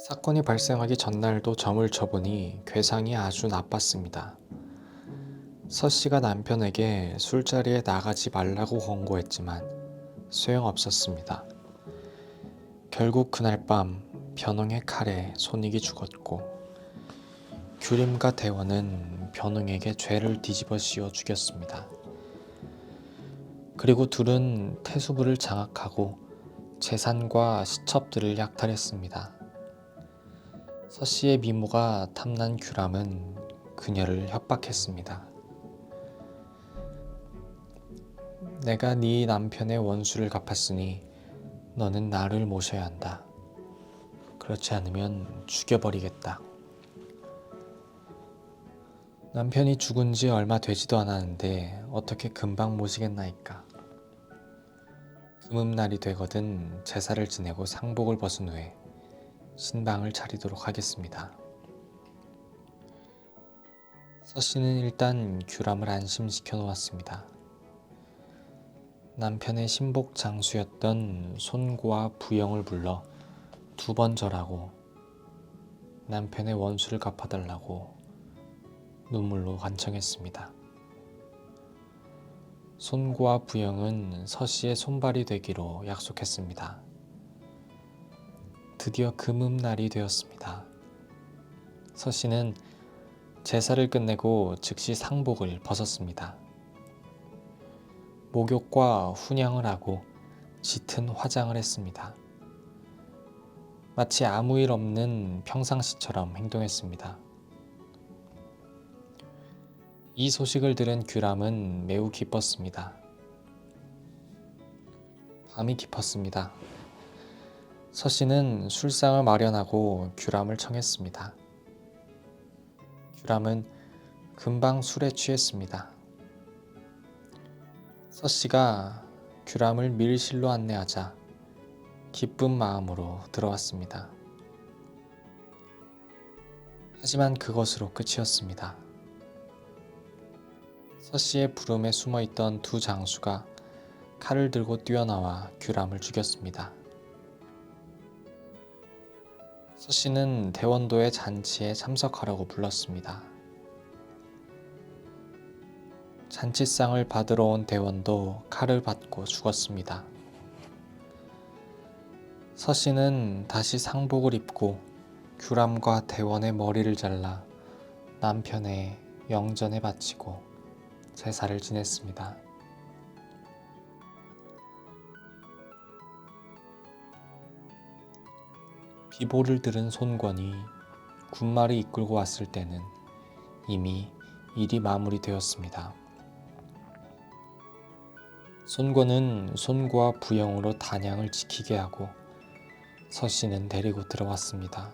사건이 발생하기 전날도 점을 쳐보니 괴상이 아주 나빴습니다. 서 씨가 남편에게 술자리에 나가지 말라고 권고했지만 소용없었습니다. 결국 그날 밤 변홍의 칼에 손익이 죽었고 규림과 대원은 변홍에게 죄를 뒤집어 씌워 죽였습니다. 그리고 둘은 태수부를 장악하고 재산과 시첩들을 약탈했습니다. 서 씨의 미모가 탐난 규람은 그녀를 협박했습니다. 내가 네 남편의 원수를 갚았으니 너는 나를 모셔야 한다. 그렇지 않으면 죽여버리겠다. 남편이 죽은 지 얼마 되지도 않았는데 어떻게 금방 모시겠나이까. 금음날이 되거든 제사를 지내고 상복을 벗은 후에 신방을 차리도록 하겠습니다. 서 씨는 일단 규람을 안심시켜 놓았습니다. 남편의 신복 장수였던 손고와 부영을 불러 2번 절하고 남편의 원수를 갚아달라고 눈물로 간청했습니다. 손고와 부영은 서 씨의 손발이 되기로 약속했습니다. 드디어 금음날이 되었습니다. 서 씨는 제사를 끝내고 즉시 상복을 벗었습니다. 목욕과 훈양을 하고 짙은 화장을 했습니다. 마치 아무 일 없는 평상시처럼 행동했습니다. 이 소식을 들은 규람은 매우 기뻤습니다. 밤이 깊었습니다. 서 씨는 술상을 마련하고 규람을 청했습니다. 규람은 금방 술에 취했습니다. 서 씨가 규람을 밀실로 안내하자 기쁜 마음으로 들어왔습니다. 하지만 그것으로 끝이었습니다. 서 씨의 부름에 숨어있던 2 장수가 칼을 들고 뛰어나와 규람을 죽였습니다. 서 씨는 대원도의 잔치에 참석하라고 불렀습니다. 잔치상을 받으러 온 대원도 칼을 받고 죽었습니다. 서 씨는 다시 상복을 입고 규람과 대원의 머리를 잘라 남편의 영전에 바치고 제사를 지냈습니다. 비보를 들은 손권이 군말이 이끌고 왔을 때는 이미 일이 마무리되었습니다. 손권은 손고와 부영으로 단양을 지키게 하고 서 씨는 데리고 들어왔습니다.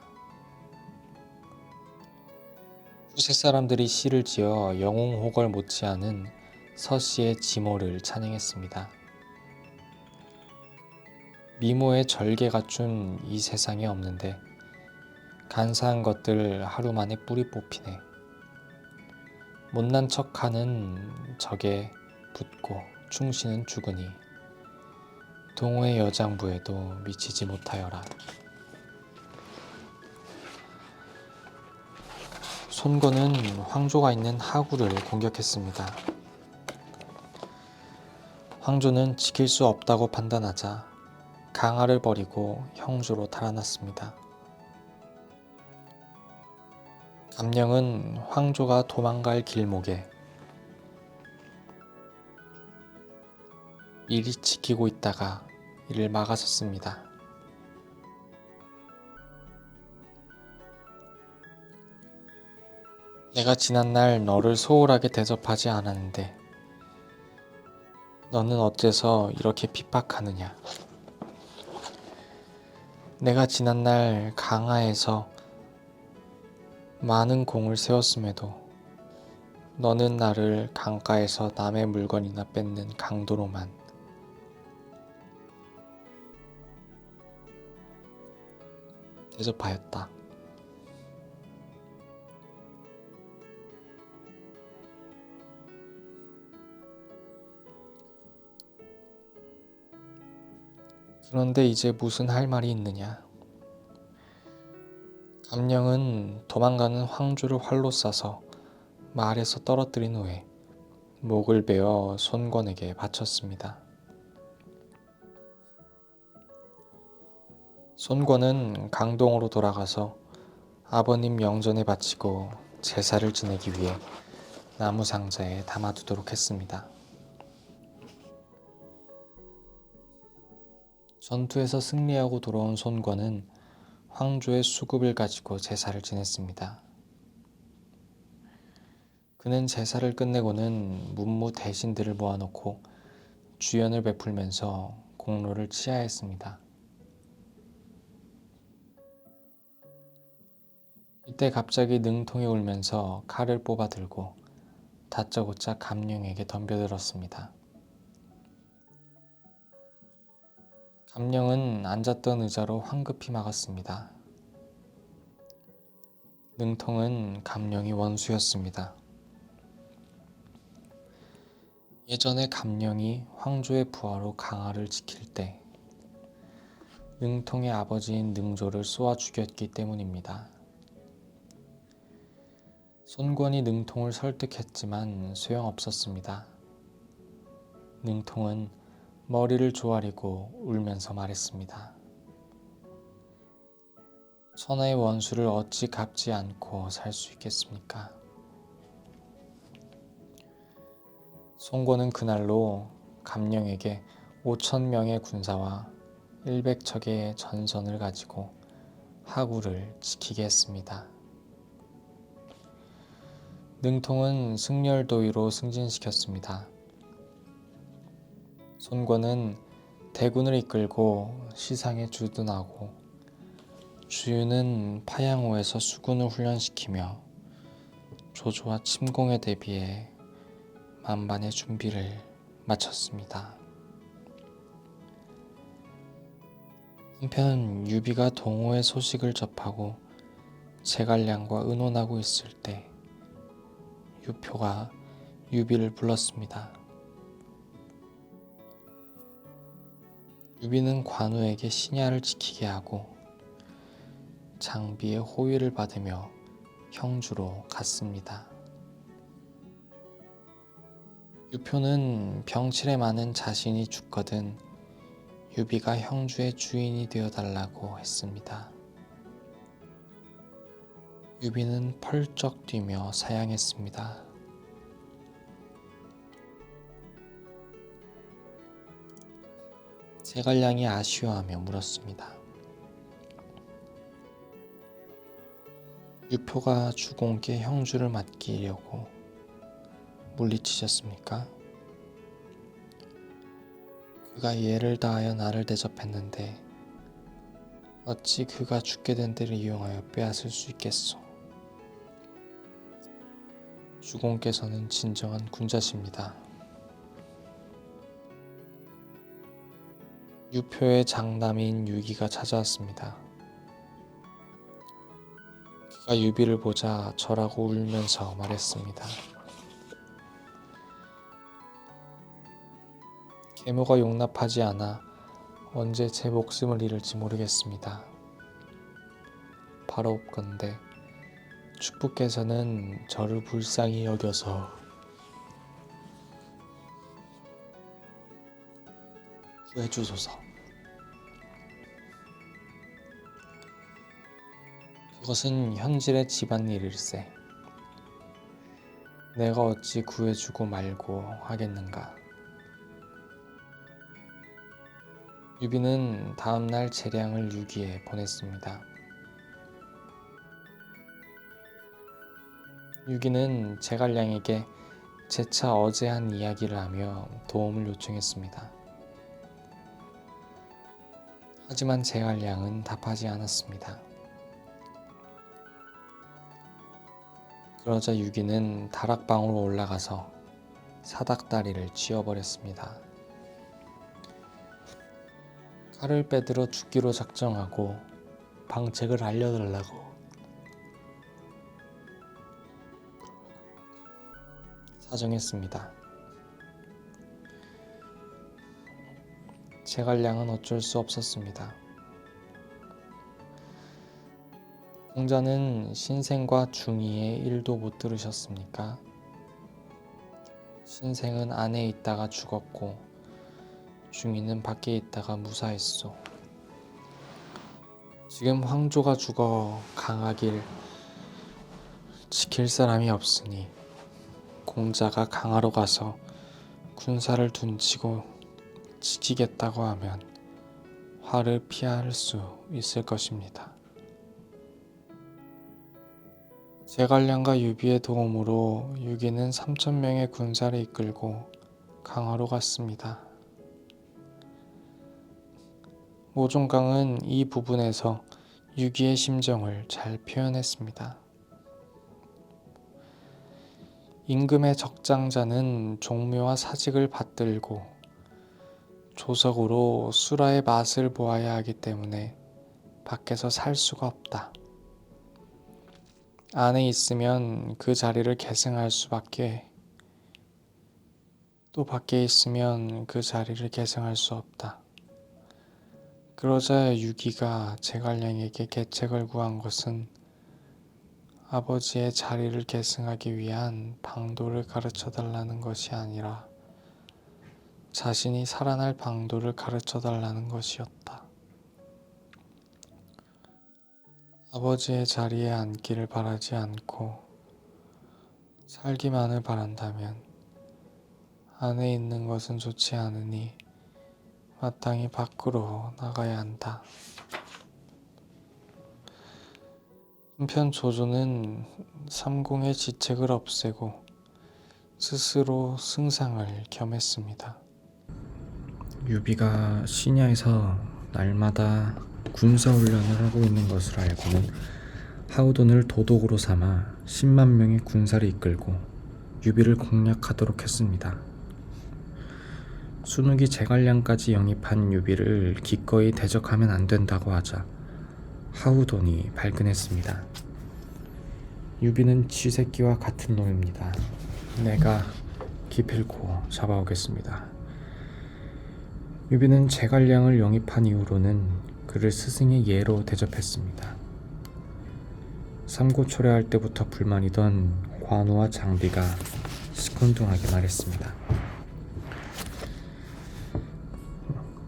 후세 사람들이 시를 지어 영웅호걸 못지않은 서 씨의 지모를 찬양했습니다. 미모의 절개 갖춘 이 세상에 없는데 간사한 것들 하루 만에 뿌리 뽑히네. 못난 척하는 적에 붙고 충신은 죽으니 동호의 여장부에도 미치지 못하여라. 손권은 황조가 있는 하구를 공격했습니다. 황조는 지킬 수 없다고 판단하자 강화를 버리고 형주로 달아났습니다. 감령은 황조가 도망갈 길목에 이리 지키고 있다가 이를 막아섰습니다. 내가 지난날 너를 소홀하게 대접하지 않았는데 너는 어째서 이렇게 핍박하느냐. 내가 지난날 강하에서 많은 공을 세웠음에도 너는 나를 강가에서 남의 물건이나 뺏는 강도로만 대접하였다. 그런데 이제 무슨 할 말이 있느냐. 감령은 도망가는 황조를 활로 쏴서 마을에서 떨어뜨린 후에 목을 베어 손권에게 바쳤습니다. 손권은 강동으로 돌아가서 아버님 영전에 바치고 제사를 지내기 위해 나무 상자에 담아두도록 했습니다. 전투에서 승리하고 돌아온 손권은 황조의 수급을 가지고 제사를 지냈습니다. 그는 제사를 끝내고는 문무 대신들을 모아놓고 주연을 베풀면서 공로를 치하했습니다. 이때 갑자기 능통이 울면서 칼을 뽑아 들고 다짜고짜 감령에게 덤벼들었습니다. 감령은 앉았던 의자로 황급히 막았습니다. 능통은 감령이 원수였습니다. 예전에 감령이 황조의 부하로 강화를 지킬 때 능통의 아버지인 능조를 쏘아 죽였기 때문입니다. 손권이 능통을 설득했지만 소용없었습니다. 능통은 머리를 조아리고 울면서 말했습니다. 천하의 원수를 어찌 갚지 않고 살 수 있겠습니까? 손권은 그날로 감령에게 5,000명의 군사와 100척의 전선을 가지고 하구를 지키게 했습니다. 능통은 승렬도위로 승진시켰습니다. 손권은 대군을 이끌고 시상에 주둔하고 주유는 파양호에서 수군을 훈련시키며 조조와 침공에 대비해 만반의 준비를 마쳤습니다. 한편 유비가 동호의 소식을 접하고 제갈량과 의논하고 있을 때 유표가 유비를 불렀습니다. 유비는 관우에게 신야를 지키게 하고 장비의 호위를 받으며 형주로 갔습니다. 유표는 병칠에 많은 자신이 죽거든 유비가 형주의 주인이 되어달라고 했습니다. 유비는 펄쩍 뛰며 사양했습니다. 제갈량이 아쉬워하며 물었습니다. 유표가 주공께 형주를 맡기려고 물리치셨습니까? 그가 예를 다하여 나를 대접했는데 어찌 그가 죽게 된 때를 이용하여 빼앗을 수 있겠소? 주공께서는 진정한 군자십니다. 유표의 장남인 유기가 찾아왔습니다. 그가 유비를 보자 절하고 울면서 말했습니다. 계모가 용납하지 않아 언제 제 목숨을 잃을지 모르겠습니다. 바로 없건대 축부께서는 저를 불쌍히 여겨서 구해주소서. 그것은 현질의 집안일일세. 내가 어찌 구해주고 말고 하겠는가. 유비는 다음날 재량을 유기에 보냈습니다. 유기는 제갈량에게 재차 어제 한 이야기를 하며 도움을 요청했습니다. 하지만 제갈량은 답하지 않았습니다. 그러자 유기는 다락방으로 올라가서 사닥다리를 쥐어버렸습니다. 칼을 빼들어 죽기로 작정하고 방책을 알려달라고 사정했습니다. 제갈량은 어쩔 수 없었습니다. 공자는 신생과 중의의 일도 못 들으셨습니까? 신생은 안에 있다가 죽었고 중의는 밖에 있다가 무사했소. 지금 황조가 죽어 강하길 지킬 사람이 없으니 공자가 강하러 가서 군사를 둔치고 지키겠다고 하면 화를 피할 수 있을 것입니다. 제갈량과 유비의 도움으로 유기는 3,000명의 군사를 이끌고 강화로 갔습니다. 오종강은 이 부분에서 유기의 심정을 잘 표현했습니다. 임금의 적장자는 종묘와 사직을 받들고 조석으로 수라의 맛을 보아야 하기 때문에 밖에서 살 수가 없다. 안에 있으면 그 자리를 계승할 수밖에, 또 밖에 있으면 그 자리를 계승할 수 없다. 그러자 유기가 제갈량에게 계책을 구한 것은 아버지의 자리를 계승하기 위한 방도를 가르쳐 달라는 것이 아니라 자신이 살아날 방도를 가르쳐 달라는 것이었다. 아버지의 자리에 앉기를 바라지 않고 살기만을 바란다면 안에 있는 것은 좋지 않으니 마땅히 밖으로 나가야 한다. 한편 조조는 삼공의 지책을 없애고 스스로 승상을 겸했습니다. 유비가 신야에서 날마다 군사훈련을 하고 있는 것을 알고는 하우돈을 도독으로 삼아 10만 명의 군사를 이끌고 유비를 공략하도록 했습니다. 순욱이 제갈량까지 영입한 유비를 기꺼이 대적하면 안 된다고 하자 하우돈이 발끈했습니다. 유비는 쥐새끼와 같은 놈입니다. 내가 기필코 잡아오겠습니다. 유비는 제갈량을 영입한 이후로는 그를 스승의 예로 대접했습니다. 삼고초려할 때부터 불만이던 관우와 장비가 시큰둥하게 말했습니다.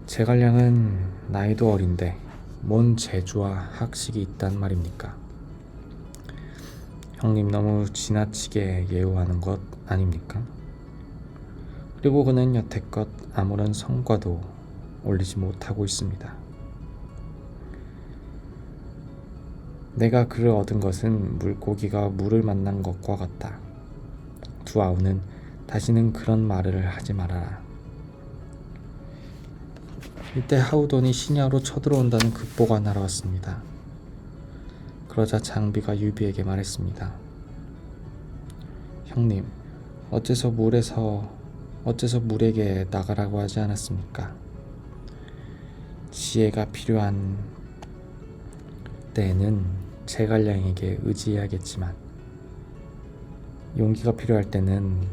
제갈량은 나이도 어린데 뭔 재주와 학식이 있단 말입니까? 형님 너무 지나치게 예우하는 것 아닙니까? 그리고 그는 여태껏 아무런 성과도 올리지 못하고 있습니다. 내가 그를 얻은 것은 물고기가 물을 만난 것과 같다. 두아우는 다시는 그런 말을 하지 말아라. 이때 하우돈이 신야로 쳐들어온다는 급보가 날아왔습니다. 그러자 장비가 유비에게 말했습니다. 형님, 어째서 물에게 나가라고 하지 않았습니까? 지혜가 필요한 때에는 제갈량에게 의지해야겠지만 용기가 필요할 때는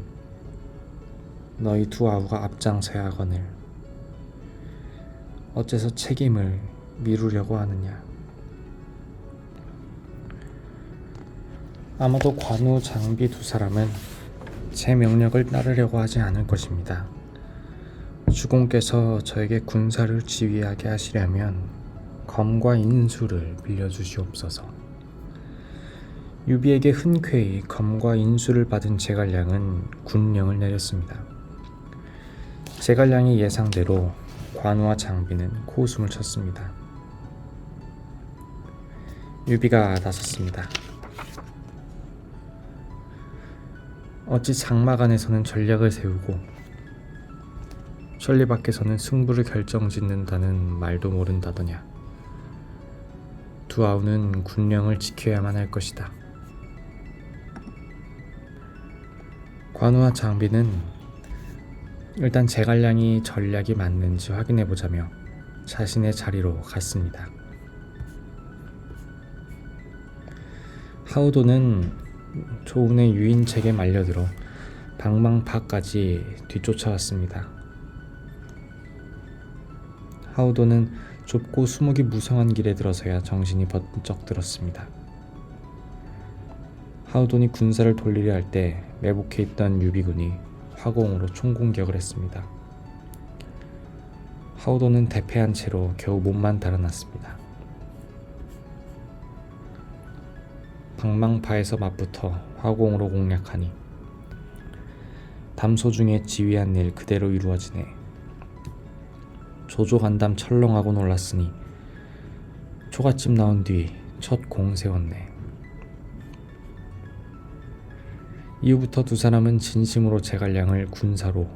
너희 두 아우가 앞장서야 하거늘 어째서 책임을 미루려고 하느냐. 아마도 관우, 장비 두 사람은 제 명령을 따르려고 하지 않을 것입니다. 주공께서 저에게 군사를 지휘하게 하시려면 검과 인수를 빌려주시옵소서. 유비에게 흔쾌히 검과 인수를 받은 제갈량은 군령을 내렸습니다. 제갈량의 예상대로 관우와 장비는 코웃음을 쳤습니다. 유비가 나섰습니다. 어찌 장막 안에서는 전략을 세우고 천리 밖에서는 승부를 결정짓는다는 말도 모른다더냐. 두 아우는 군령을 지켜야만 할 것이다. 관우와 장비는 일단 제갈량이 전략이 맞는지 확인해보자며 자신의 자리로 갔습니다. 하우돈은 조운의 유인책에 말려들어 방망파까지 뒤쫓아왔습니다. 하우돈은 좁고 수목이 무성한 길에 들어서야 정신이 번쩍 들었습니다. 하우돈이 군사를 돌리려 할 때 매복해 있던 유비군이 화공으로 총공격을 했습니다. 하우돈은 대패한 채로 겨우 몸만 달아났습니다. 방망파에서 맞붙어 화공으로 공략하니 담소 중에 지휘한 일 그대로 이루어지네. 조조간담 철렁하고 놀랐으니 초가집 나온 뒤 첫 공 세웠네. 이후부터 두 사람은 진심으로 제갈량을 군사로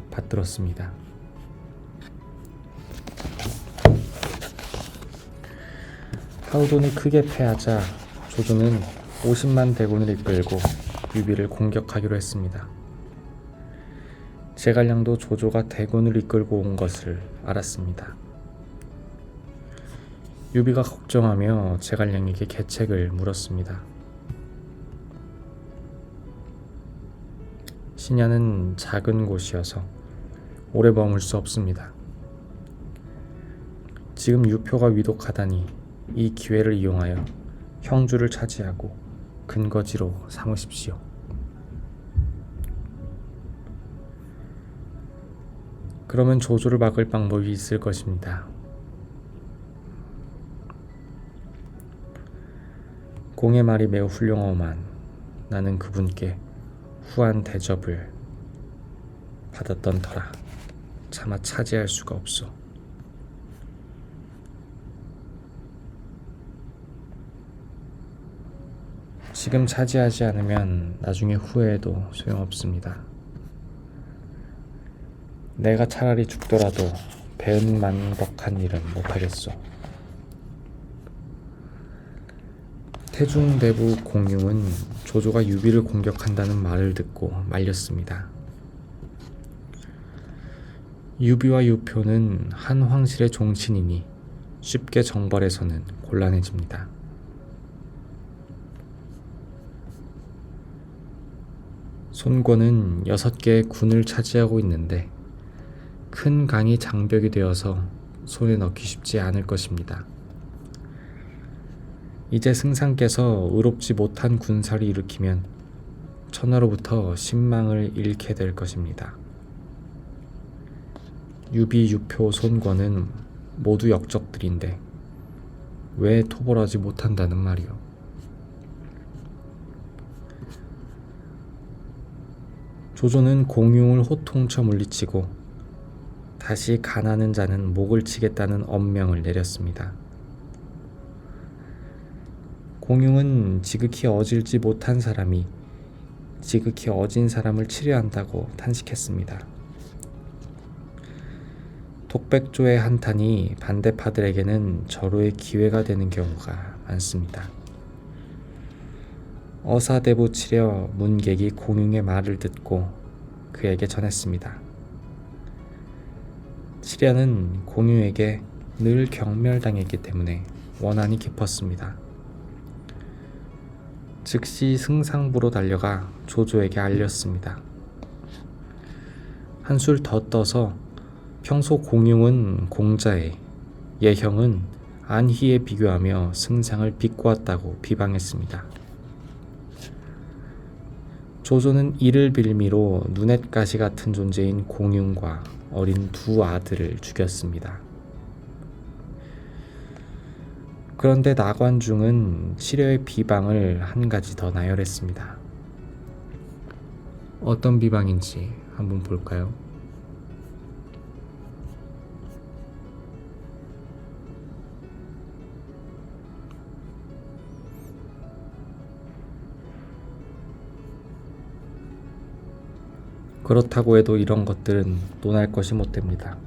받들었습니다. 하우돈이 크게 패하자 조조는 50만 대군을 이끌고 유비를 공격하기로 했습니다. 제갈량도 조조가 대군을 이끌고 온 것을 알았습니다. 유비가 걱정하며 제갈량에게 계책을 물었습니다. 신야는 작은 곳이어서 오래 머물 수 없습니다. 지금 유표가 위독하다니 이 기회를 이용하여 형주를 차지하고 근거지로 삼으십시오. 그러면 조조를 막을 방법이 있을 것입니다. 공의 말이 매우 훌륭하오만 나는 그분께 후한 대접을 받았던 터라 차마 차지할 수가 없소. 지금 차지하지 않으면 나중에 후회해도 소용없습니다. 내가 차라리 죽더라도 배은망덕한 일은 못하겠소. 태중대부 공융은 조조가 유비를 공격한다는 말을 듣고 말렸습니다. 유비와 유표는 한 황실의 종친이니 쉽게 정벌해서는 곤란해집니다. 손권은 6개의 군을 차지하고 있는데 큰 강이 장벽이 되어서 손에 넣기 쉽지 않을 것입니다. 이제 승상께서 의롭지 못한 군사를 일으키면 천하로부터 신망을 잃게 될 것입니다. 유비, 유표, 손권은 모두 역적들인데 왜 토벌하지 못한다는 말이오. 조조는 공융을 호통쳐 물리치고 다시 가나는 자는 목을 치겠다는 엄명을 내렸습니다. 공융은 지극히 어질지 못한 사람이 지극히 어진 사람을 치려 한다고 탄식했습니다. 독백조의 한탄이 반대파들에게는 절호의 기회가 되는 경우가 많습니다. 어사대부 치려 문객이 공융의 말을 듣고 그에게 전했습니다. 치려는 공융에게 늘 경멸당했기 때문에 원한이 깊었습니다. 즉시 승상부로 달려가 조조에게 알렸습니다. 한술 더 떠서 평소 공융은 공자에, 예형은 안희에 비교하며 승상을 비꼬았다고 비방했습니다. 조조는 이를 빌미로 눈엣가시 같은 존재인 공융과 어린 두 아들을 죽였습니다. 그런데 나관중은 치려의 비방을 한 가지 더 나열했습니다. 어떤 비방인지 한번 볼까요? 그렇다고 해도 이런 것들은 논할 것이 못 됩니다.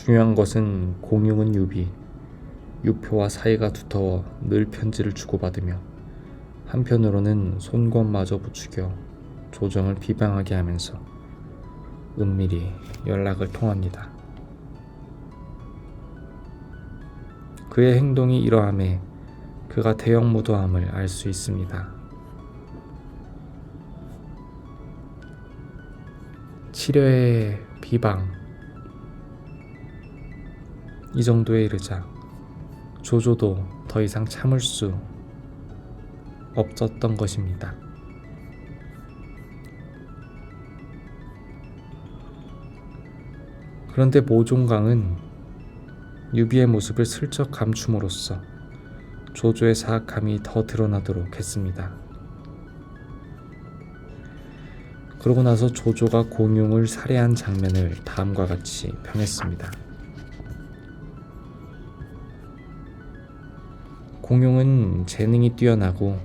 중요한 것은 공융은 유비, 유표와 사이가 두터워 늘 편지를 주고받으며 한편으로는 손권마저 부추겨 조정을 비방하게 하면서 은밀히 연락을 통합니다. 그의 행동이 이러함에 그가 대형무도함을 알 수 있습니다. 치려의 비방 이 정도에 이르자 조조도 더 이상 참을 수 없었던 것입니다. 그런데 모종강은 유비의 모습을 슬쩍 감춤으로써 조조의 사악함이 더 드러나도록 했습니다. 그러고 나서 조조가 공용을 살해한 장면을 다음과 같이 평했습니다. 공용은 재능이 뛰어나고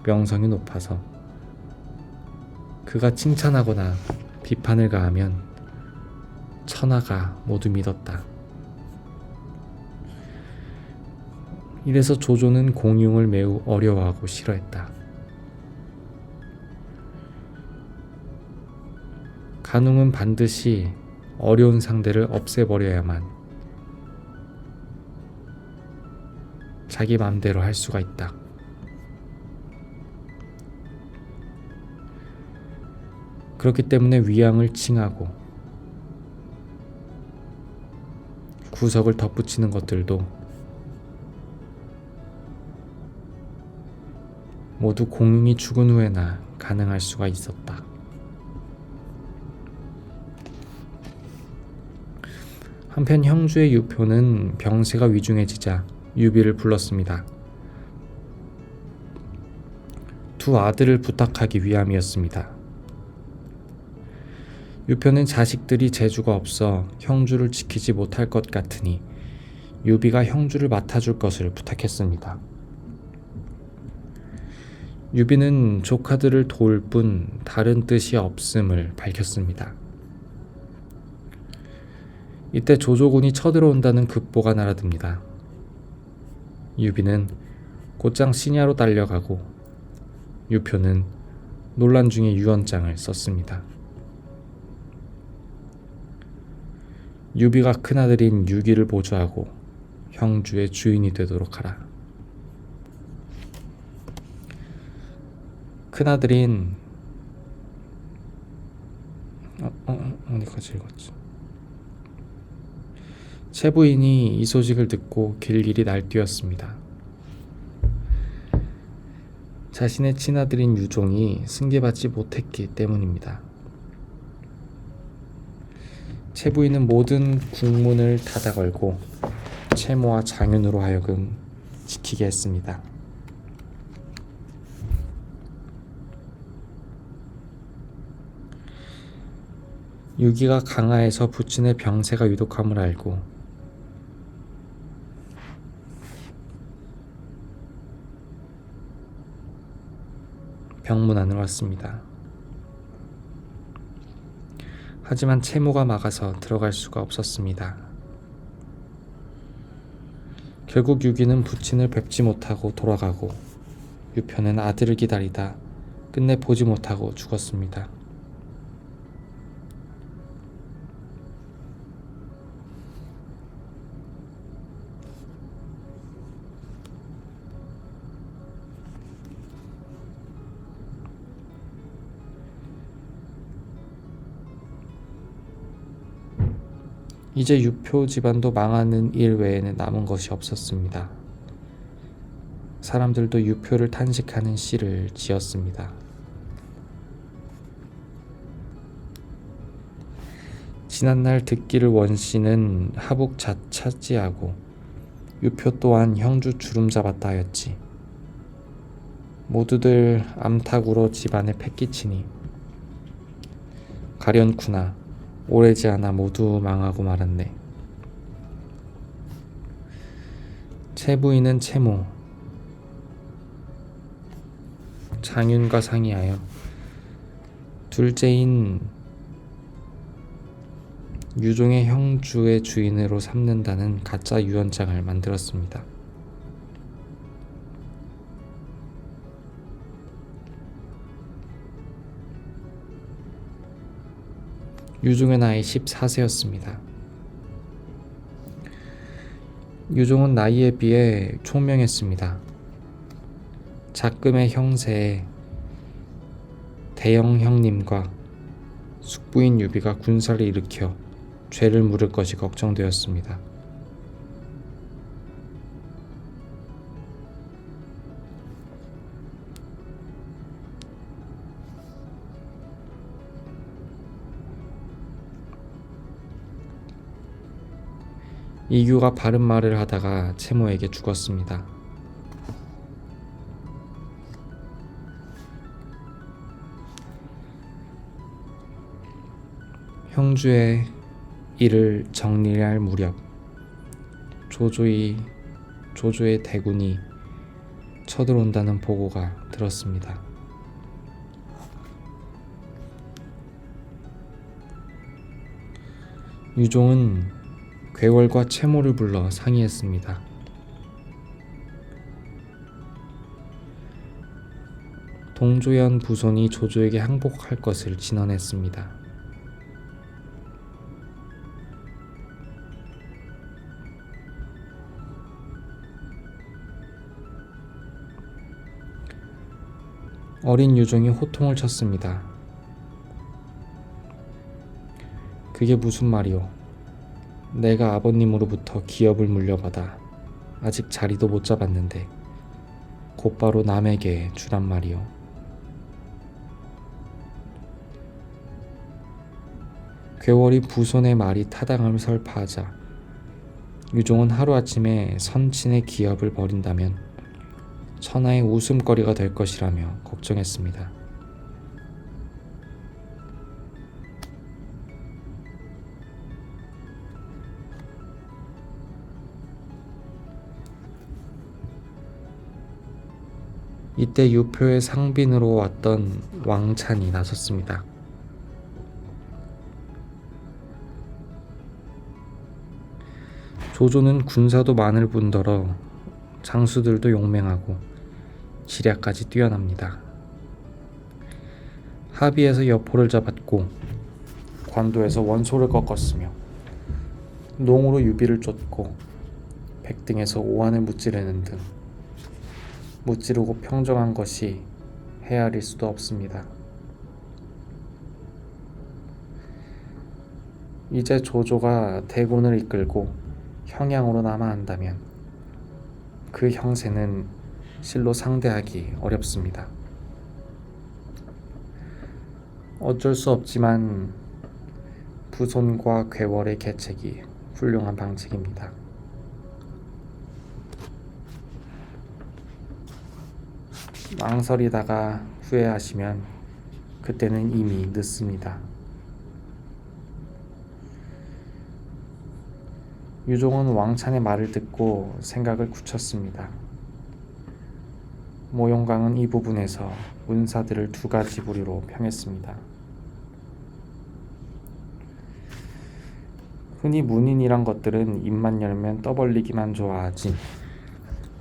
명성이 높아서 그가 칭찬하거나 비판을 가하면 천하가 모두 믿었다. 이래서 조조는 공용을 매우 어려워하고 싫어했다. 간웅은 반드시 어려운 상대를 없애버려야만 자기 마음대로 할 수가 있다. 그렇기 때문에 위양을 칭하고 구석을 덧붙이는 것들도 모두 공용이 죽은 후에나 가능할 수가 있었다. 한편 형주의 유표는 병세가 위중해지자 유비를 불렀습니다. 두 아들을 부탁하기 위함이었습니다. 유표는 자식들이 재주가 없어 형주를 지키지 못할 것 같으니 유비가 형주를 맡아줄 것을 부탁했습니다. 유비는 조카들을 도울 뿐 다른 뜻이 없음을 밝혔습니다. 이때 조조군이 쳐들어온다는 급보가 날아듭니다. 유비는 곧장 신야로 달려가고 유표는 논란 중에 유언장을 썼습니다. 유비가 큰아들인 유기를 보조하고 형주의 주인이 되도록 하라. 큰아들인 어디까지 읽었지? 채부인이 이 소식을 듣고 길길이 날뛰었습니다. 자신의 친아들인 유종이 승계받지 못했기 때문입니다. 채부인은 모든 국문을 닫아걸고 채모와 장윤으로 하여금 지키게 했습니다. 유기가 강하에서 부친의 병세가 위독함을 알고 병문 안으로 왔습니다. 하지만 채모가 막아서 들어갈 수가 없었습니다. 결국 유기는 부친을 뵙지 못하고 돌아가고 유표는 아들을 기다리다 끝내 보지 못하고 죽었습니다. 이제 유표 집안도 망하는 일 외에는 남은 것이 없었습니다. 사람들도 유표를 탄식하는 시를 지었습니다. 지난날 듣기를 원씨는 하북 차지하고 유표 또한 형주 주름 잡았다 하였지. 모두들 암탉으로 집안에 패끼치니 가련쿠나 오래지 않아 모두 망하고 말았네. 채부인은 채모, 장윤과 상의하여 둘째인 유종의 형주의 주인으로 삼는다는 가짜 유언장을 만들었습니다. 유종의 나이 14세였습니다. 유종은 나이에 비해 총명했습니다. 작금의 형세에 대영 형님과 숙부인 유비가 군사를 일으켜 죄를 물을 것이 걱정되었습니다. 이규가 바른 말을 하다가 채모에게 죽었습니다. 형주의 일을 정리할 무렵 조조의 대군이 쳐들어온다는 보고가 들었습니다. 유종은 괴월과 채모를 불러 상의했습니다. 동조연 부손이 조조에게 항복할 것을 진언했습니다. 어린 유종이 호통을 쳤습니다. 그게 무슨 말이오? 내가 아버님으로부터 기업을 물려받아 아직 자리도 못 잡았는데 곧바로 남에게 주란 말이오. 괴월이 부손의 말이 타당함을 설파하자 유종은 하루아침에 선친의 기업을 버린다면 천하의 웃음거리가 될 것이라며 걱정했습니다. 이때 유표의 상빈으로 왔던 왕찬이 나섰습니다. 조조는 군사도 많을 뿐더러 장수들도 용맹하고 지략까지 뛰어납니다. 하비에서 여포를 잡았고 관도에서 원소를 꺾었으며 농으로 유비를 쫓고 백등에서 오한을 무찌르는 등 무찌르고 평정한 것이 헤아릴 수도 없습니다. 이제 조조가 대군을 이끌고 형양으로 남아한다면 그 형세는 실로 상대하기 어렵습니다. 어쩔 수 없지만 부손과 괴월의 계책이 훌륭한 방책입니다. 망설이다가 후회하시면 그때는 이미 늦습니다. 유종은 왕찬의 말을 듣고 생각을 굳혔습니다. 모용강은 이 부분에서 문사들을 두 가지 부류로 평했습니다. 흔히 문인이란 것들은 입만 열면 떠벌리기만 좋아하지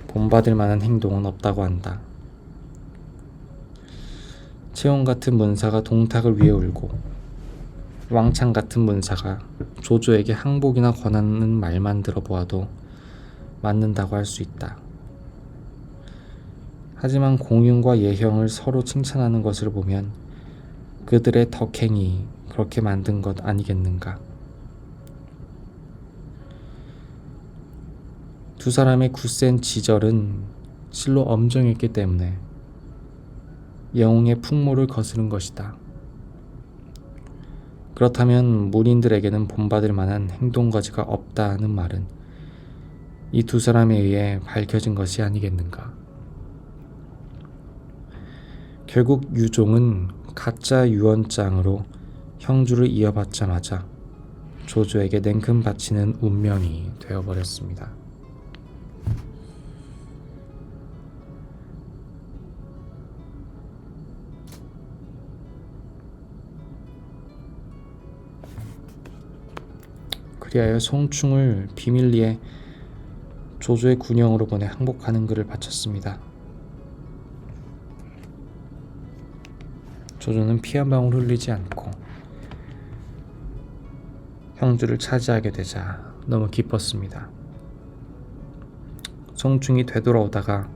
본받을 만한 행동은 없다고 한다. 채용 같은 문사가 동탁을 위해 울고 왕창 같은 문사가 조조에게 항복이나 권하는 말만 들어보아도 맞는다고 할 수 있다. 하지만 공윤과 예형을 서로 칭찬하는 것을 보면 그들의 덕행이 그렇게 만든 것 아니겠는가. 두 사람의 굳센 지절은 실로 엄정했기 때문에 영웅의 풍모를 거스른 것이다. 그렇다면 문인들에게는 본받을 만한 행동거지가 없다는 말은 이 두 사람에 의해 밝혀진 것이 아니겠는가. 결국 유종은 가짜 유언장으로 형주를 이어받자마자 조조에게 냉큼 바치는 운명이 되어버렸습니다. 그리하여 송충을 비밀리에 조조의 군영으로 보내 항복하는 글을 바쳤습니다. 조조는 피 한 방울 흘리지 않고 형주를 차지하게 되자 너무 기뻤습니다. 송충이 되돌아오다가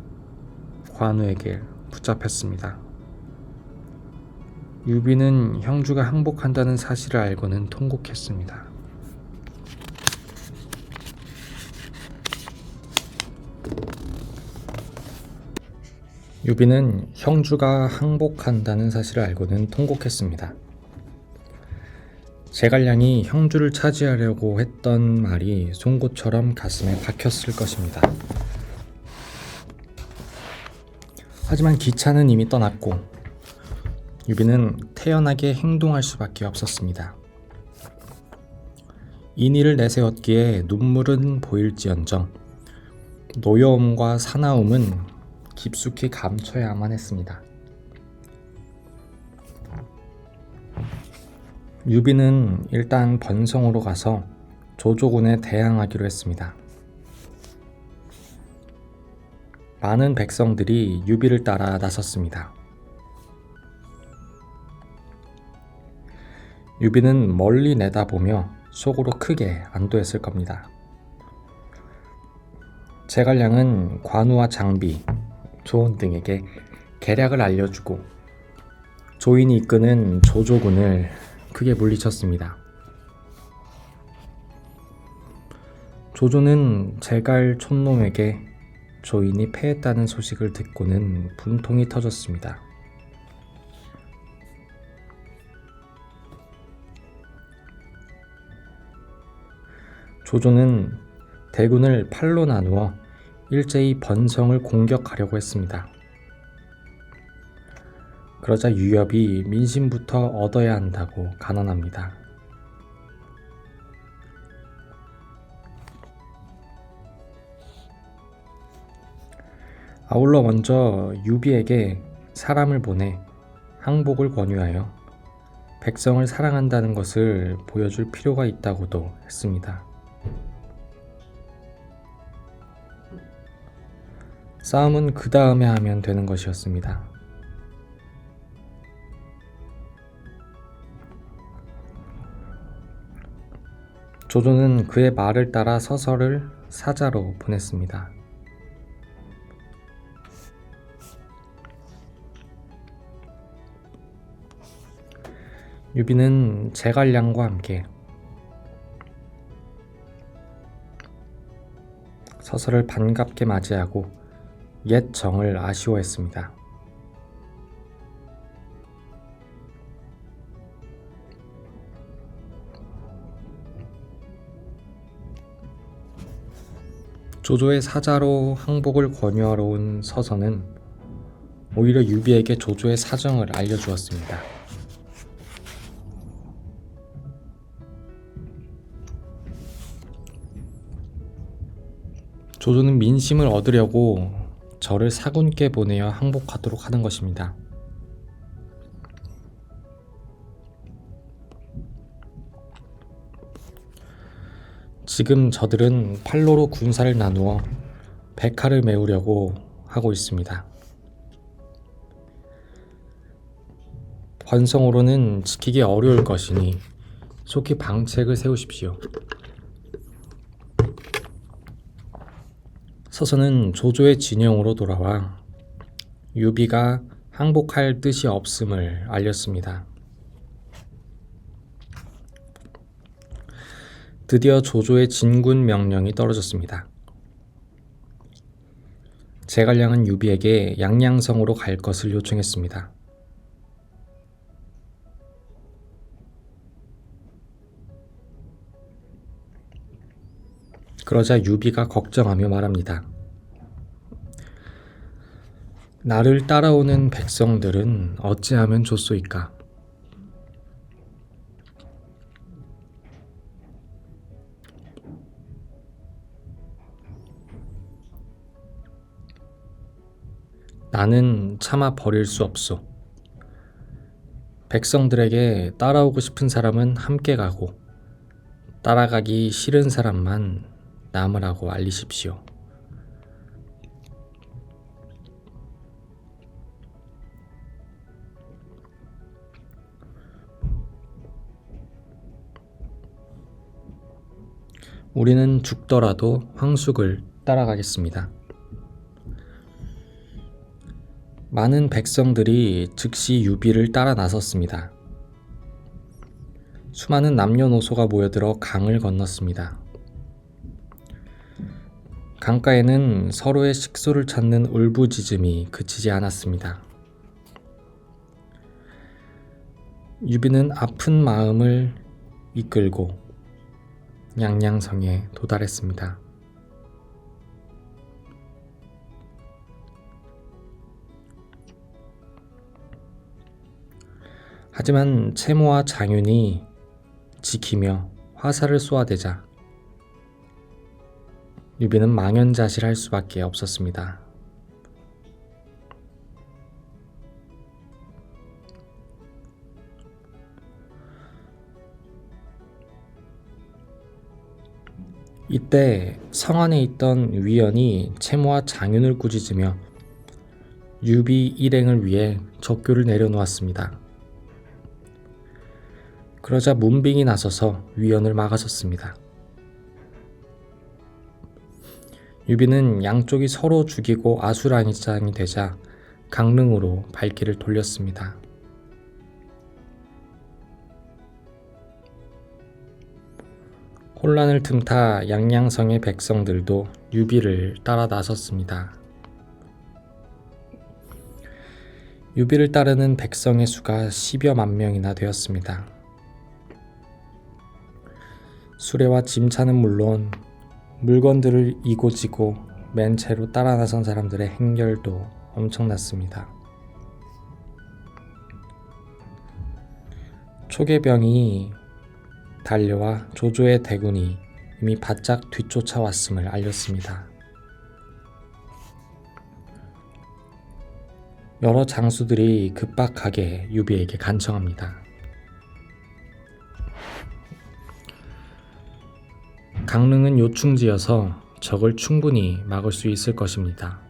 관우에게 붙잡혔습니다. 유비는 형주가 항복한다는 사실을 알고는 통곡했습니다. 유비는 형주가 항복한다는 사실을 알고는 통곡했습니다. 제갈량이 형주를 차지하려고 했던 말이 송곳처럼 가슴에 박혔을 것입니다. 하지만 기차는 이미 떠났고 유비는 태연하게 행동할 수밖에 없었습니다. 인의를 내세웠기에 눈물은 보일지언정 노여움과 사나움은 깊숙이 감춰야만 했습니다. 유비는 일단 번성으로 가서 조조군에 대항하기로 했습니다. 많은 백성들이 유비를 따라 나섰습니다. 유비는 멀리 내다보며 속으로 크게 안도했을 겁니다. 제갈량은 관우와 장비, 조원 등에게 계략을 알려주고 조인이 이끄는 조조군을 크게 물리쳤습니다. 조조는 제갈 촌놈에게 조인이 패했다는 소식을 듣고는 분통이 터졌습니다. 조조는 대군을 팔로 나누어 일제히 번성을 공격하려고 했습니다. 그러자 유협이 민심부터 얻어야 한다고 간언합니다. 아울러 먼저 유비에게 사람을 보내 항복을 권유하여 백성을 사랑한다는 것을 보여줄 필요가 있다고도 했습니다. 싸움은 그 다음에 하면 되는 것이었습니다. 조조는 그의 말을 따라 서서를 사자로 보냈습니다. 유비는 제갈량과 함께 서서를 반갑게 맞이하고 옛 정을 아쉬워했습니다. 조조의 사자로 항복을 권유하러 온 서서는 오히려 유비에게 조조의 사정을 알려주었습니다. 조조는 민심을 얻으려고 저를 사군께 보내어 항복하도록 하는 것입니다. 지금 저들은 팔로로 군사를 나누어 백하를 메우려고 하고 있습니다. 번성으로는 지키기 어려울 것이니 속히 방책을 세우십시오. 서서는 조조의 진영으로 돌아와 유비가 항복할 뜻이 없음을 알렸습니다. 드디어 조조의 진군 명령이 떨어졌습니다. 제갈량은 유비에게 양양성으로 갈 것을 요청했습니다. 그러자 유비가 걱정하며 말합니다. 나를 따라오는 백성들은 어찌하면 좋소이까? 나는 차마 버릴 수 없소. 백성들에게 따라오고 싶은 사람은 함께 가고 따라가기 싫은 사람만 남으라고 알리십시오. 우리는 죽더라도 황숙을 따라가겠습니다. 많은 백성들이 즉시 유비를 따라 나섰습니다. 수많은 남녀노소가 모여들어 강을 건넜습니다. 강가에는 서로의 식소를 찾는 울부짖음이 그치지 않았습니다. 유비는 아픈 마음을 이끌고 양양성에 도달했습니다. 하지만 채모와 장윤이 지키며 화살을 쏘아대자 유비는 망연자실할 수밖에 없었습니다. 이때 성 안에 있던 위원이 채모와 장윤을 꾸짖으며 유비 일행을 위해 적교를 내려놓았습니다. 그러자 문빙이 나서서 위원을 막아섰습니다. 유비는 양쪽이 서로 죽이고 아수라장이 되자 강릉으로 발길을 돌렸습니다. 혼란을 틈타 양양성의 백성들도 유비를 따라 나섰습니다. 유비를 따르는 백성의 수가 10여만 명이나 되었습니다. 수레와 짐차는 물론 물건들을 이고지고 맨 채로 따라 나선 사람들의 행렬도 엄청났습니다. 초계병이 달려와 조조의 대군이 이미 바짝 뒤쫓아왔음을 알렸습니다. 여러 장수들이 급박하게 유비에게 간청합니다. 강릉은 요충지여서 적을 충분히 막을 수 있을 것입니다.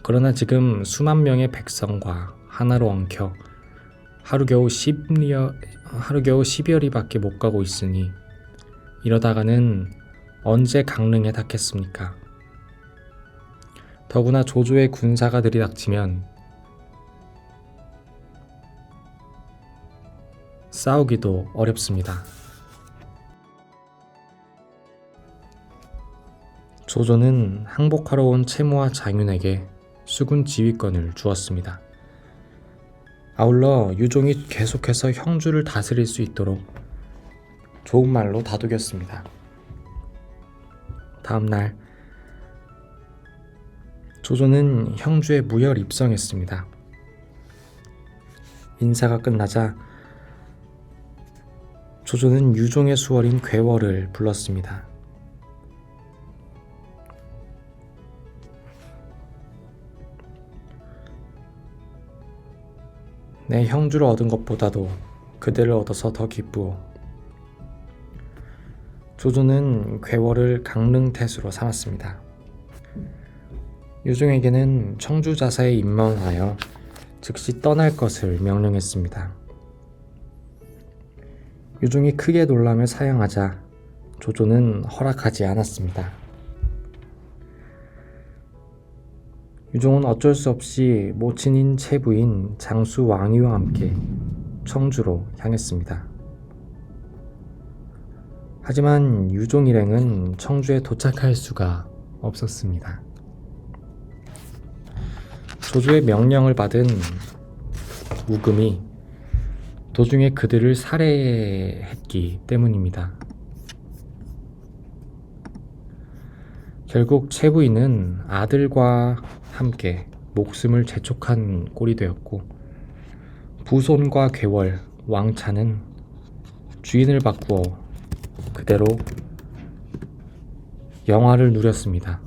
그러나 지금 수만 명의 백성과 하나로 엉켜 하루 겨우 10여리밖에 못 가고 있으니 이러다가는 언제 강릉에 닿겠습니까? 더구나 조조의 군사가 들이닥치면 싸우기도 어렵습니다. 조조는 항복하러 온 채모와 장윤에게 수군 지휘권을 주었습니다. 아울러 유종이 계속해서 형주를 다스릴 수 있도록 좋은 말로 다독였습니다. 다음날 조조는 형주에 무혈 입성했습니다. 인사가 끝나자 조조는 유종의 수월인 괴월을 불렀습니다. 내 형주를 얻은 것보다도 그대를 얻어서 더 기쁘오. 조조는 괴월을 강릉태수로 삼았습니다. 유종에게는 청주자사에 임명하여 즉시 떠날 것을 명령했습니다. 유종이 크게 놀라며 사양하자 조조는 허락하지 않았습니다. 유종은 어쩔 수 없이 모친인 채부인 장수 왕위와 함께 청주로 향했습니다. 하지만 유종 일행은 청주에 도착할 수가 없었습니다. 조조의 명령을 받은 우금이 도중에 그들을 살해했기 때문입니다. 결국 채부인은 아들과 함께 목숨을 재촉한 꼴이 되었고 부손과 괴월, 왕차는 주인을 바꾸어 그대로 영화를 누렸습니다.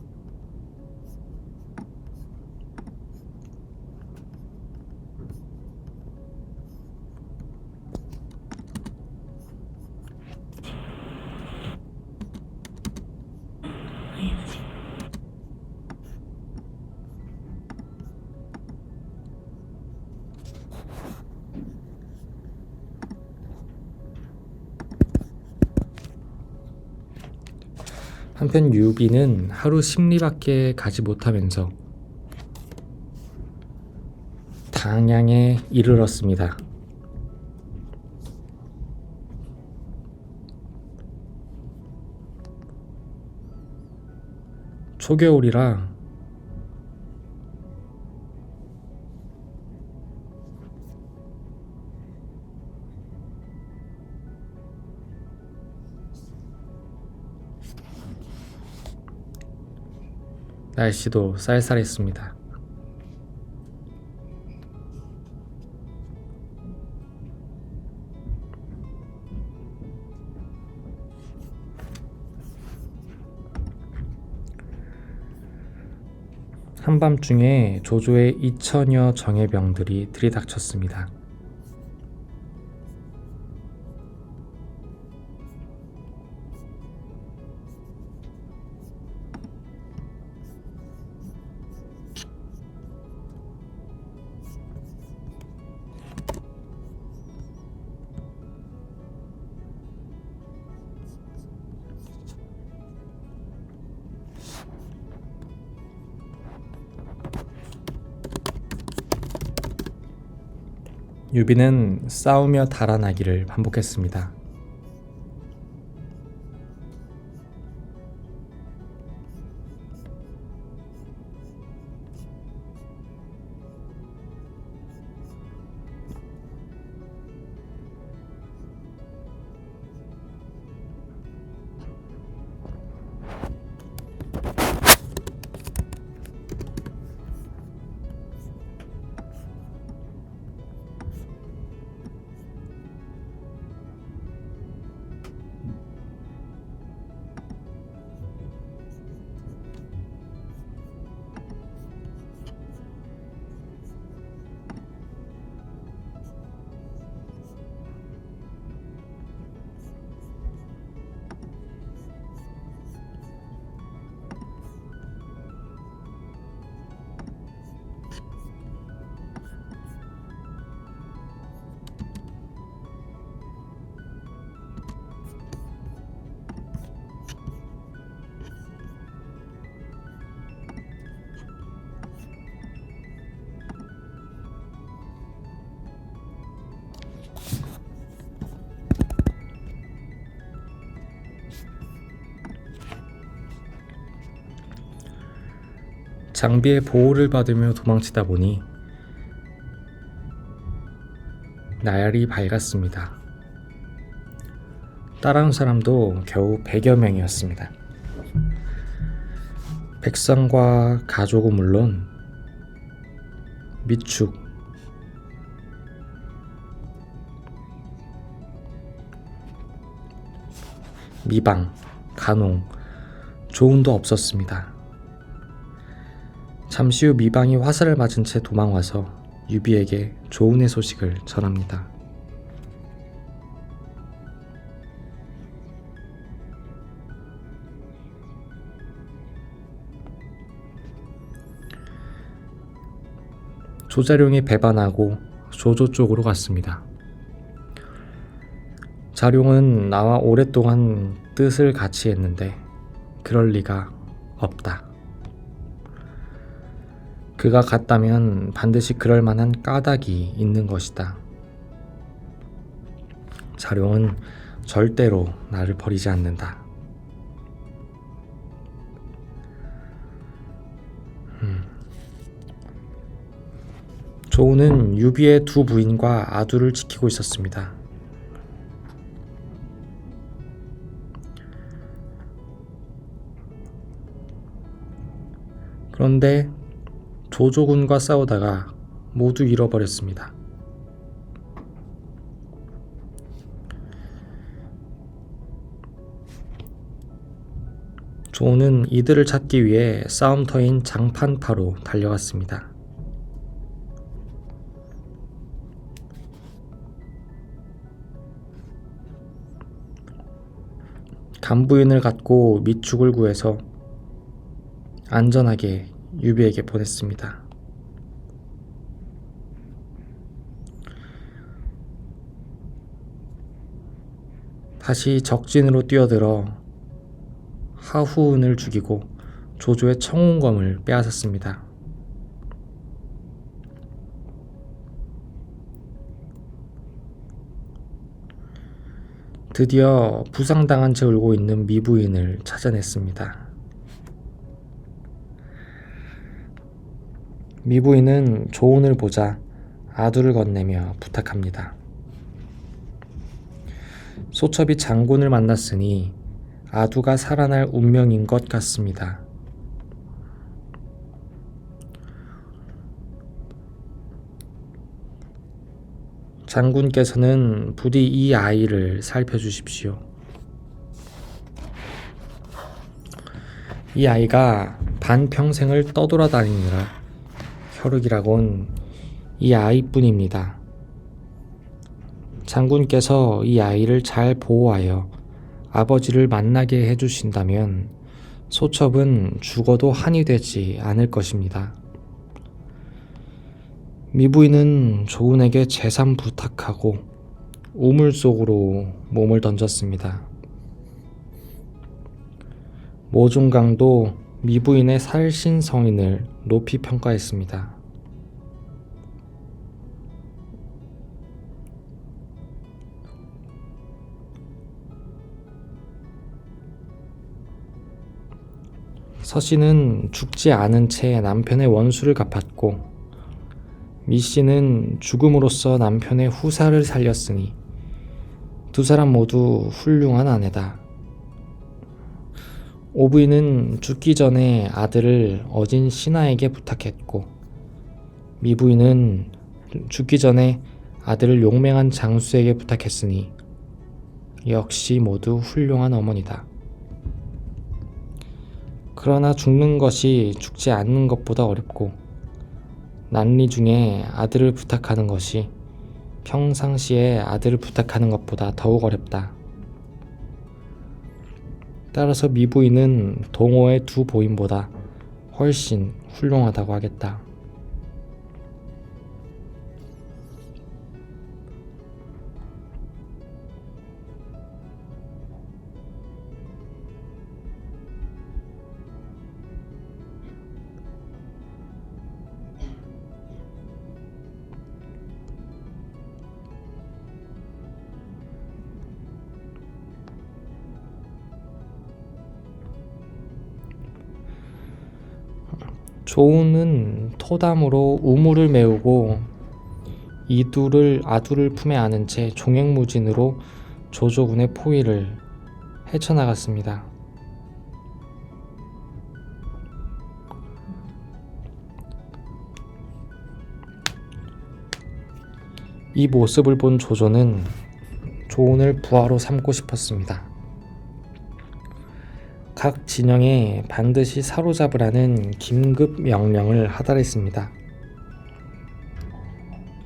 한편 유비는 하루 10리밖에 가지 못하면서 당양에 이르렀습니다. 초겨울이라 날씨도 쌀쌀했습니다. 한밤중에 조조의 2천여 정예병들이 들이닥쳤습니다. 유비는 싸우며 달아나기를 반복했습니다. 장비의 보호를 받으며 도망치다 보니 날이 밝았습니다. 따라온 사람도 겨우 100여 명이었습니다. 백성과 가족은 물론 미축, 미방, 간홍, 조운도 없었습니다. 잠시 후 미방이 화살을 맞은 채 도망와서 유비에게 조운의 소식을 전합니다. 조자룡이 배반하고 조조 쪽으로 갔습니다. 자룡은 나와 오랫동안 뜻을 같이 했는데 그럴 리가 없다. 그가 갔다면 반드시 그럴 만한 까닭이 있는 것이다. 자룡은 절대로 나를 버리지 않는다. 조우는 유비의 두 부인과 아두를 지키고 있었습니다. 그런데 조조군과 싸우다가 모두 잃어버렸습니다. 조우는 이들을 찾기 위해 싸움터인 장판파로 달려갔습니다. 간부인을 갖고 미축을 구해서 안전하게 유비에게 보냈습니다. 다시 적진으로 뛰어들어 하후은을 죽이고 조조의 청운검을 빼앗았습니다. 드디어 부상당한 채 울고 있는 미부인을 찾아냈습니다. 미부인은 조운을 보자 아두를 건네며 부탁합니다. 소첩이 장군을 만났으니 아두가 살아날 운명인 것 같습니다. 장군께서는 부디 이 아이를 살펴주십시오. 이 아이가 반평생을 떠돌아다니느라 혈육이라곤 이 아이뿐입니다. 장군께서 이 아이를 잘 보호하여 아버지를 만나게 해주신다면 소첩은 죽어도 한이 되지 않을 것입니다. 미부인은 조은에게 재산 부탁하고 우물 속으로 몸을 던졌습니다. 모종강도 미부인의 살신성인을 높이 평가했습니다. 서씨는 죽지 않은 채 남편의 원수를 갚았고 미씨는 죽음으로써 남편의 후사를 살렸으니 두 사람 모두 훌륭한 아내다. 오부인은 죽기 전에 아들을 어진 신하에게 부탁했고 미부인은 죽기 전에 아들을 용맹한 장수에게 부탁했으니 역시 모두 훌륭한 어머니다. 그러나 죽는 것이 죽지 않는 것보다 어렵고 난리 중에 아들을 부탁하는 것이 평상시에 아들을 부탁하는 것보다 더욱 어렵다. 따라서 미부인은 동호의 두 보인보다 훨씬 훌륭하다고 하겠다. 조은은 토담으로 우물을 메우고 아두를 품에 안은 채 종횡무진으로 조조군의 포위를 헤쳐나갔습니다. 이 모습을 본 조조는 조은을 부하로 삼고 싶었습니다. 각 진영에 반드시 사로잡으라는 긴급 명령을 하달했습니다.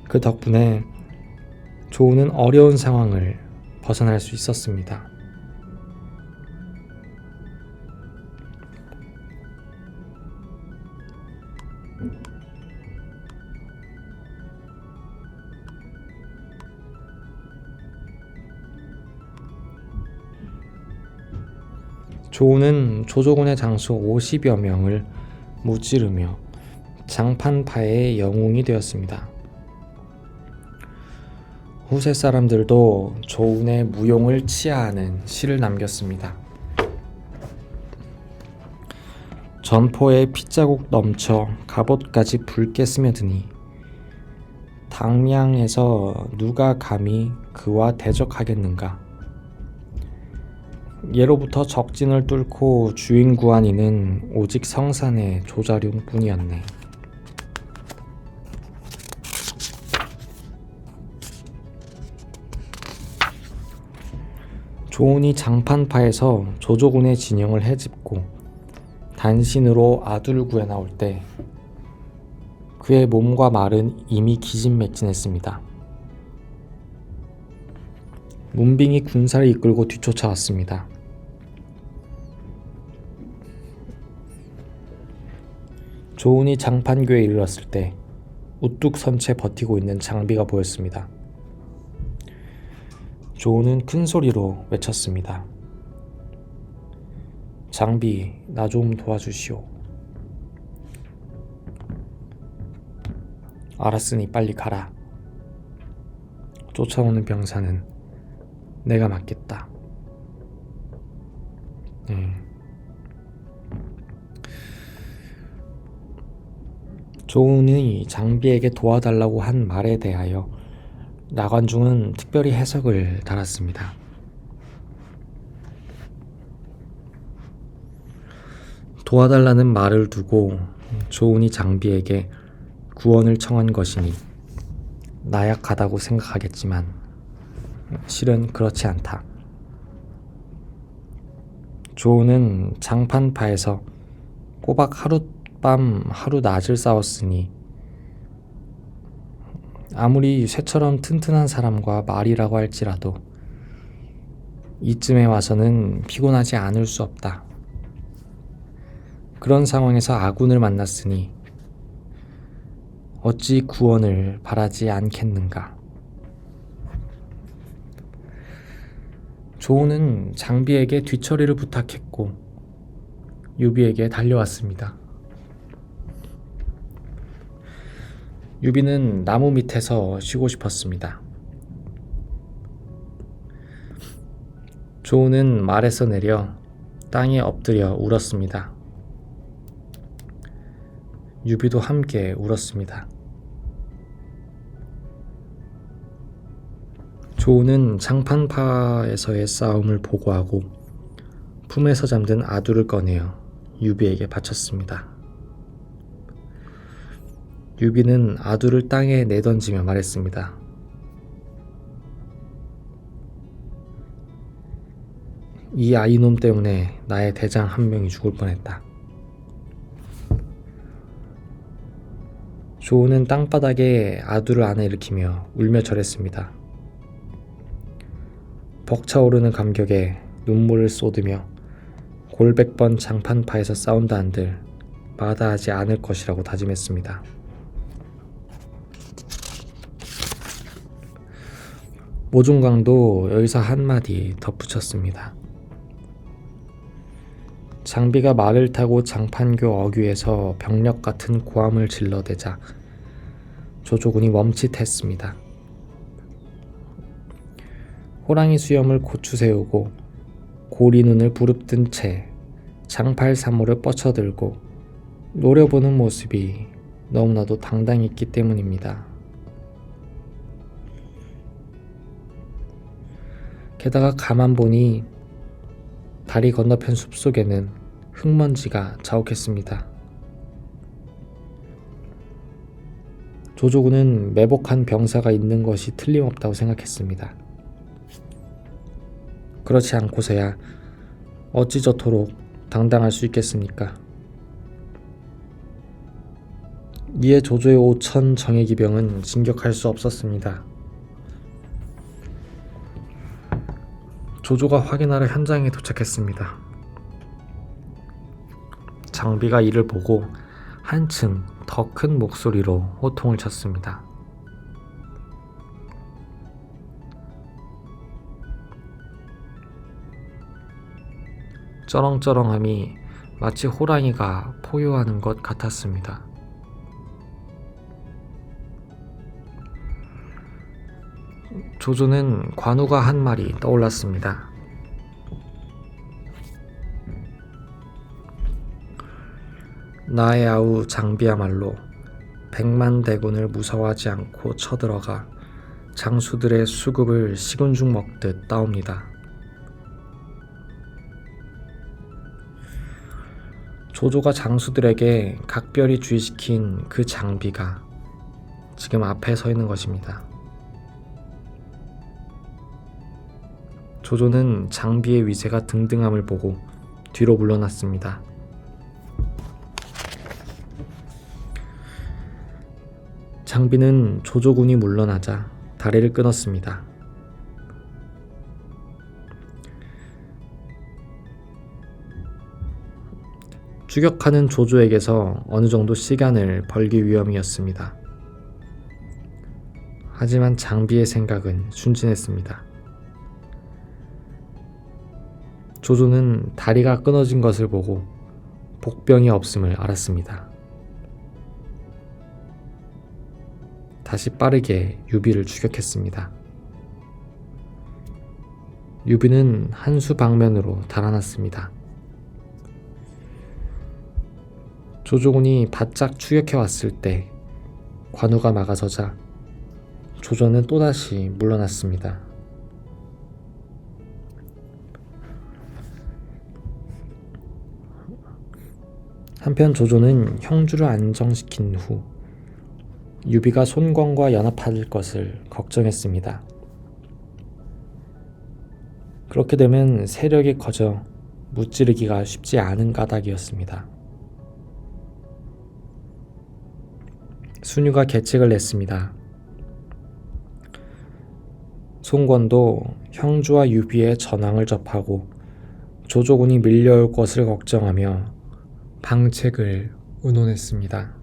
그 덕분에 조은은 어려운 상황을 벗어날 수 있었습니다. 조은은 조조군의 장수 50여 명을 무찌르며 장판파의 영웅이 되었습니다. 후세 사람들도 조은의 무용을 치하하는 시를 남겼습니다. 전포에 핏자국 넘쳐 갑옷까지 붉게 스며드니 당량에서 누가 감히 그와 대적하겠는가. 예로부터 적진을 뚫고 주인 구한 이는 오직 성산의 조자룡 뿐이었네. 조은이 장판파에서 조조군의 진영을 헤집고 단신으로 아두를 구해 나올 때 그의 몸과 말은 이미 기진맥진했습니다. 문빙이 군사를 이끌고 뒤쫓아왔습니다. 조은이 장판교에 이르렀을 때 우뚝 선 채 버티고 있는 장비가 보였습니다. 조은은 큰 소리로 외쳤습니다. 장비, 나 좀 도와주시오. 알았으니 빨리 가라. 쫓아오는 병사는 내가 맡겠다. 조은이 장비에게 도와달라고 한 말에 대하여 나관중은 특별히 해석을 달았습니다. 도와달라는 말을 두고 조은이 장비에게 구원을 청한 것이니 나약하다고 생각하겠지만 실은 그렇지 않다. 조우는 장판파에서 꼬박 하룻밤 하루낮을 싸웠으니 아무리 쇠처럼 튼튼한 사람과 말이라고 할지라도 이쯤에 와서는 피곤하지 않을 수 없다. 그런 상황에서 아군을 만났으니 어찌 구원을 바라지 않겠는가. 조우는 장비에게 뒤처리를 부탁했고 유비에게 달려왔습니다. 유비는 나무 밑에서 쉬고 싶었습니다. 조우는 말에서 내려 땅에 엎드려 울었습니다. 유비도 함께 울었습니다. 조우는 장판파에서의 싸움을 보고하고 품에서 잠든 아두를 꺼내어 유비에게 바쳤습니다. 유비는 아두를 땅에 내던지며 말했습니다. 이 아이놈 때문에 나의 대장 한 명이 죽을 뻔했다. 조우는 땅바닥에 아두를 안아일으키며 울며 절했습니다. 벅차오르는 감격에 눈물을 쏟으며 골백번 장판파에서 싸운다 한들 마다하지 않을 것이라고 다짐했습니다. 모종광도 여기서 한마디 덧붙였습니다. 장비가 말을 타고 장판교 어귀에서 병력 같은 고함을 질러대자 조조군이 멈칫했습니다. 호랑이 수염을 고추 세우고 고리 눈을 부릅뜬 채 장팔 사모를 뻗쳐들고 노려보는 모습이 너무나도 당당했기 때문입니다. 게다가 가만 보니 다리 건너편 숲속에는 흙먼지가 자욱했습니다. 조조군은 매복한 병사가 있는 것이 틀림없다고 생각했습니다. 그렇지 않고서야 어찌 저토록 당당할 수 있겠습니까? 이에 조조의 5천 정예기병은 진격할 수 없었습니다. 조조가 확인하러 현장에 도착했습니다. 장비가 이를 보고 한층 더 큰 목소리로 호통을 쳤습니다. 쩌렁쩌렁함이 마치 호랑이가 포효하는 것 같았습니다. 조조는 관우가 한 말이 떠올랐습니다. 나의 아우 장비야말로 100만 대군을 무서워하지 않고 쳐들어가 장수들의 수급을 시군죽 먹듯 따옵니다. 조조가 장수들에게 각별히 주의시킨 그 장비가 지금 앞에 서 있는 것입니다. 조조는 장비의 위세가 등등함을 보고 뒤로 물러났습니다. 장비는 조조군이 물러나자 다리를 끊었습니다. 추격하는 조조에게서 어느 정도 시간을 벌기 위함이었습니다. 하지만 장비의 생각은 순진했습니다. 조조는 다리가 끊어진 것을 보고 복병이 없음을 알았습니다. 다시 빠르게 유비를 추격했습니다. 유비는 한 수 방면으로 달아났습니다. 조조군이 바짝 추격해 왔을 때 관우가 막아서자 조조는 또다시 물러났습니다. 한편 조조는 형주를 안정시킨 후 유비가 손권과 연합할 것을 걱정했습니다. 그렇게 되면 세력이 커져 무찌르기가 쉽지 않은 까닭이었습니다. 순유가 계책을 냈습니다. 손권도 형주와 유비의 전황을 접하고 조조군이 밀려올 것을 걱정하며 방책을 의논했습니다.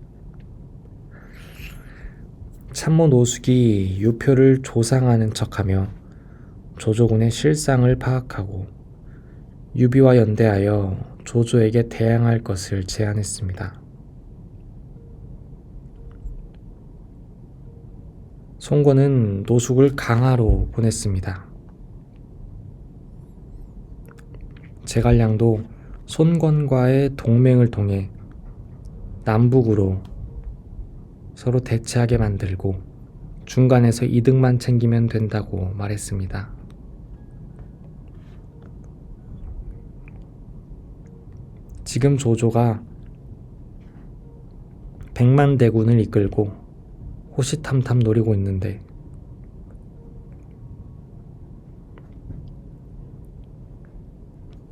참모 노숙이 유표를 조상하는 척하며 조조군의 실상을 파악하고 유비와 연대하여 조조에게 대항할 것을 제안했습니다. 송권은 노숙을 강화로 보냈습니다. 제갈량도 손권과의 동맹을 통해 남북으로 서로 대치하게 만들고 중간에서 이득만 챙기면 된다고 말했습니다. 지금 조조가 100만 대군을 이끌고 호시탐탐 노리고 있는데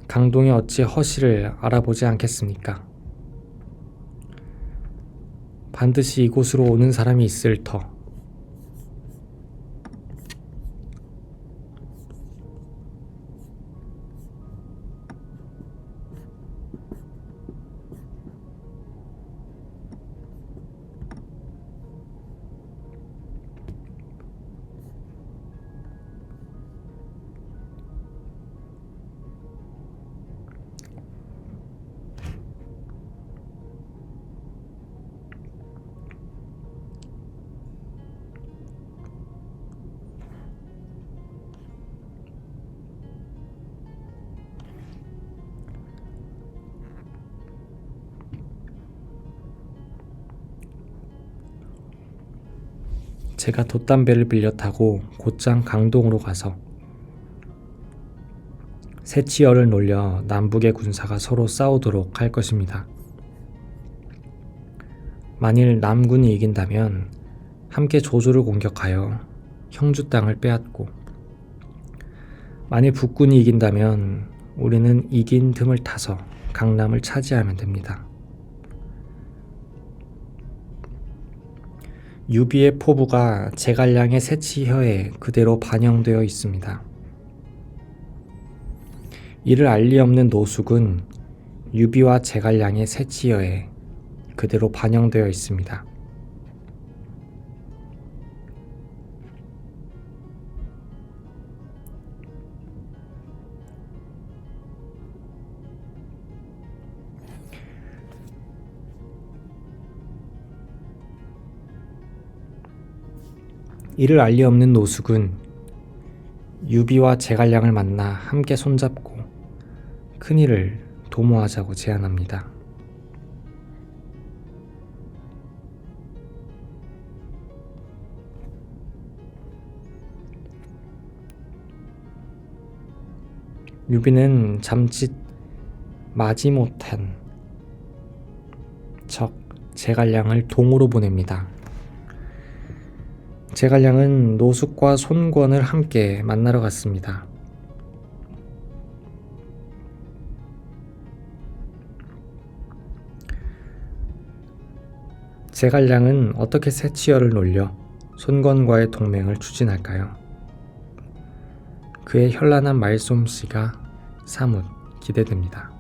강동이 어찌 허시를 알아보지 않겠습니까? 반드시 이곳으로 오는 사람이 있을 터. 제가 돛담배를 빌려 타고 곧장 강동으로 가서 새치열을 놀려 남북의 군사가 서로 싸우도록 할 것입니다. 만일 남군이 이긴다면 함께 조조를 공격하여 형주 땅을 빼앗고, 만일 북군이 이긴다면 우리는 이긴 틈을 타서 강남을 차지하면 됩니다. 유비의 포부가 제갈량의 새치혀에 그대로 반영되어 있습니다. 이를 알 리 없는 노숙은 유비와 제갈량의 새치혀에 그대로 반영되어 있습니다. 이를 알 리 없는 노숙은 유비와 제갈량을 만나 함께 손잡고 큰일을 도모하자고 제안합니다. 유비는 잠짓 마지못한 척 제갈량을 동으로 보냅니다. 제갈량은 노숙과 손권을 함께 만나러 갔습니다. 제갈량은 어떻게 새치열을 놀려 손권과의 동맹을 추진할까요? 그의 현란한 말솜씨가 사뭇 기대됩니다.